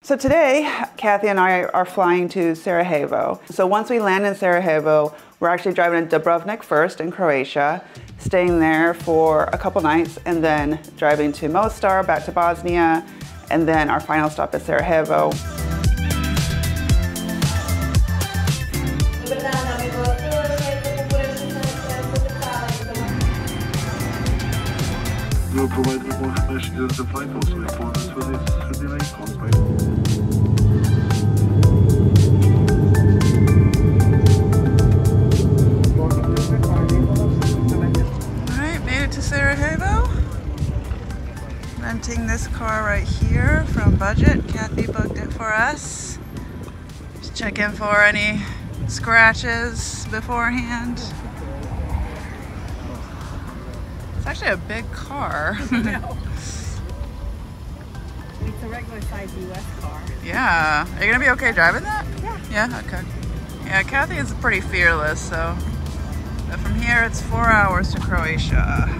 So today, Kathy and I are flying to Sarajevo. So once we land in Sarajevo, we're actually driving to Dubrovnik first in Croatia, staying there for a couple nights, and then driving to Mostar, back to Bosnia, and then our final stop is Sarajevo. We'll provide you more information during the flight, also important for the delay caused by. Alright, made it to Sarajevo. Renting this car right here from Budget. Kathy booked it for us. Just check in for any scratches beforehand. It's actually a big car. No. It's a regular size US car. Yeah. Are you gonna be okay driving that? Yeah. Yeah, okay. Yeah, Kathy is pretty fearless, so. But from here it's 4 hours to Croatia.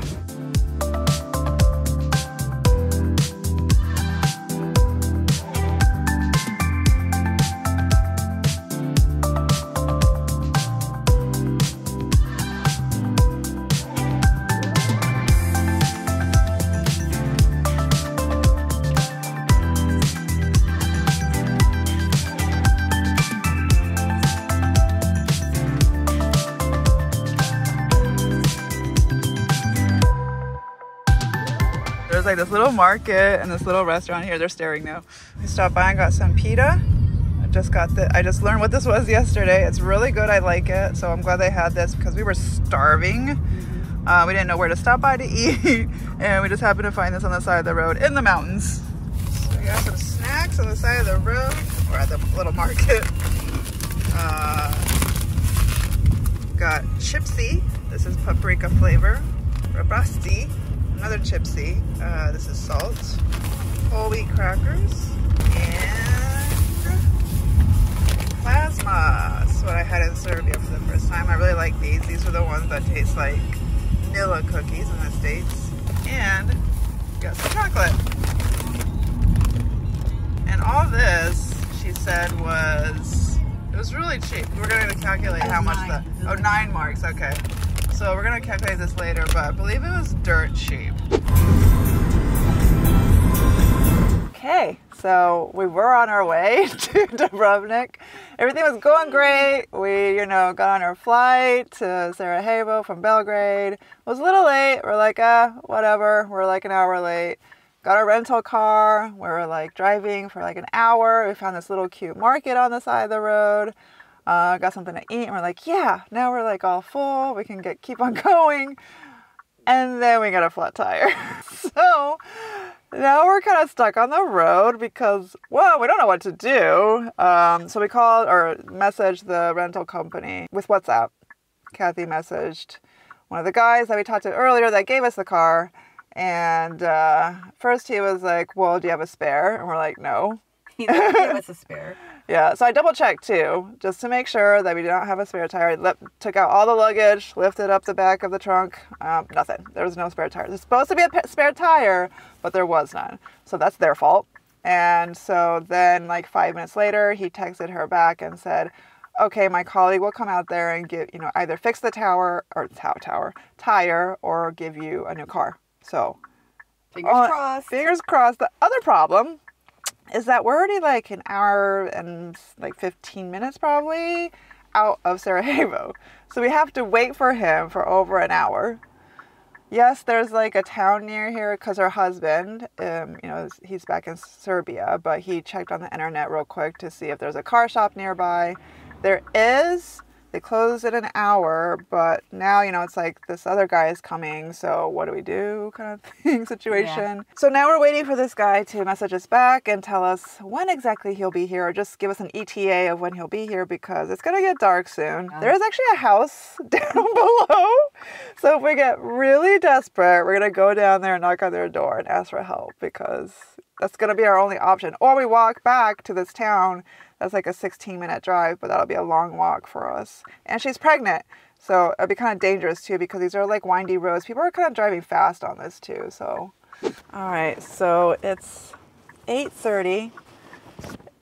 There's like this little market and this little restaurant here. They're staring now. We stopped by and got some pita. I just learned what this was yesterday. It's really good. I like it. So I'm glad they had this because we were starving. We didn't know where to stop by to eat. And we just happened to find this on the side of the road in the mountains. So we got some snacks on the side of the road. We're at the little market. Got chipsy. This is paprika flavor. Rabasti. Another chipsy. This is salt. Whole wheat crackers. And plasma. This is what I had in Serbia for the first time. I really like these. These are the ones that taste like vanilla cookies in the States. And got some chocolate. And all this, she said, it was really cheap. We're going to calculate how much that. Oh, 9 marks. Okay. So we're gonna calculate this later, but I believe it was dirt cheap. Okay, so we were on our way to Dubrovnik. Everything was going great. We, got on our flight to Sarajevo from Belgrade. It was a little late. We're like, whatever. We're like an hour late. Got our rental car. We were like driving for like an hour. We found this little cute market on the side of the road. Got something to eat, and we're like, yeah, now we're like all full, we can keep on going. And then we got a flat tire. So now we're kind of stuck on the road because, well, we don't know what to do. So we called or messaged the rental company with WhatsApp. Kathy messaged one of the guys that we talked to earlier that gave us the car. And first he was like, well, do you have a spare? And we're like, no. He didn't give us a spare. Yeah, so I double checked too, just to make sure that we did not have a spare tire. Took out all the luggage, lifted up the back of the trunk, nothing. There was no spare tire. There's supposed to be a spare tire, but there was none. So that's their fault. And so then like 5 minutes later, he texted her back and said, okay, my colleague will come out there and give, either fix the tire or give you a new car. So fingers crossed. Fingers crossed. The other problem is that we're already like an hour and like 15 minutes probably out of Sarajevo. So we have to wait for him for over an hour. Yes, there's like a town near here because her husband, he's back in Serbia, but he checked on the internet real quick to see if there's a car shop nearby. There is. They closed in an hour, but now, it's like this other guy is coming, so what do we do kind of thing situation. Yeah. So now we're waiting for this guy to message us back and tell us when exactly he'll be here, or just give us an ETA of when he'll be here because it's going to get dark soon. There is actually a house down below. So if we get really desperate, we're going to go down there and knock on their door and ask for help because that's going to be our only option. Or we walk back to this town. That's like a 16-minute drive, but that'll be a long walk for us. And she's pregnant, so it'll be kind of dangerous too because these are like windy roads. People are kind of driving fast on this too, so. All right, so it's 8:30.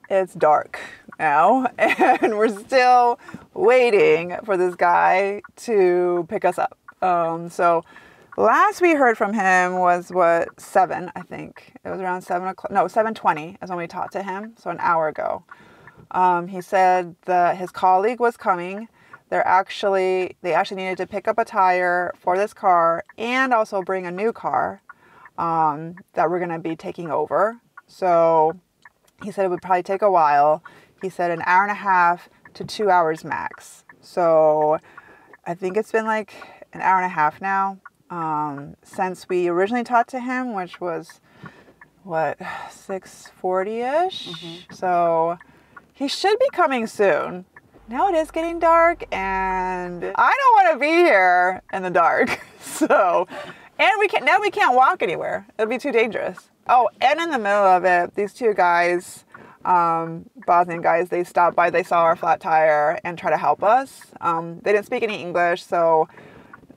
it's dark now and we're still waiting for this guy to pick us up. So last we heard from him was 7, I think. It was around 7 o'clock. No, 7:20 is when we talked to him. So an hour ago. He said that his colleague was coming. They actually needed to pick up a tire for this car and also bring a new car that we're going to be taking over. So he said it would probably take a while. He said an hour and a half to 2 hours max. So I think it's been like an hour and a half now since we originally talked to him, which was, 6:40-ish? Mm-hmm. So he should be coming soon. Now it is getting dark and I don't want to be here in the dark. So, and we can't walk anywhere. It'd be too dangerous. Oh, and in the middle of it, these two guys, Bosnian guys, they stopped by, they saw our flat tire and tried to help us. They didn't speak any English, so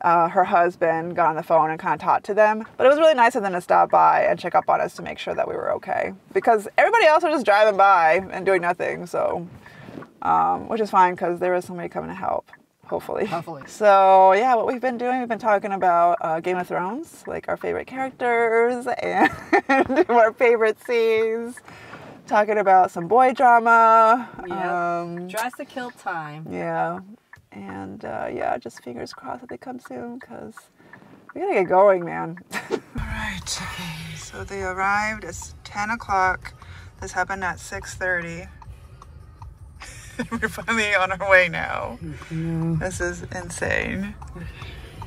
her husband got on the phone and kind of talked to them. But it was really nice of them to stop by and check up on us to make sure that we were okay. Because everybody else was just driving by and doing nothing, so, which is fine because there was somebody coming to help. Hopefully. So yeah, what we've been doing, we've been talking about Game of Thrones, like our favorite characters and what our favorite scenes. Talking about some boy drama. Yep. Dress to kill time. Yeah. And yeah, just fingers crossed that they come soon because we gotta get going, man. All right. Okay. So they arrived. It's 10 o'clock. This happened at 6:30. We're finally on our way now. This is insane.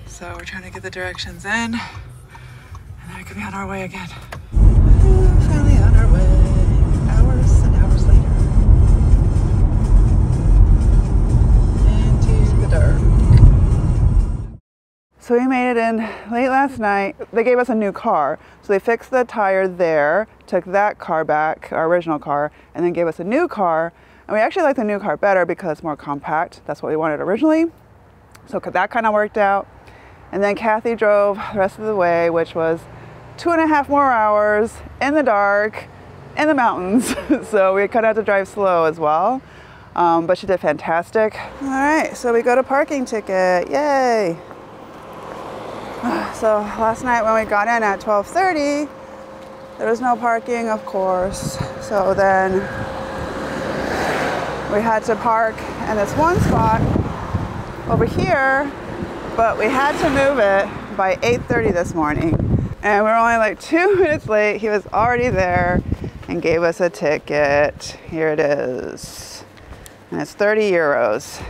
So we're trying to get the directions in, and then we could be on our way again. Finally on our way. Hours and hours later. Into the dark. So we made it in late last night. They gave us a new car. So they fixed the tire there, took that car back, our original car, and then gave us a new car. And we actually like the new car better because it's more compact. That's what we wanted originally. So that kind of worked out. And then Kathy drove the rest of the way, which was 2.5 more hours in the dark, in the mountains. So we kind of had to drive slow as well. But she did fantastic. All right, so we got a parking ticket. Yay. So last night when we got in at 12:30, there was no parking, of course. So then we had to park in this one spot over here, but we had to move it by 8:30 this morning. And we were only like 2 minutes late. He was already there and gave us a ticket. Here it is. And it's 30 euros.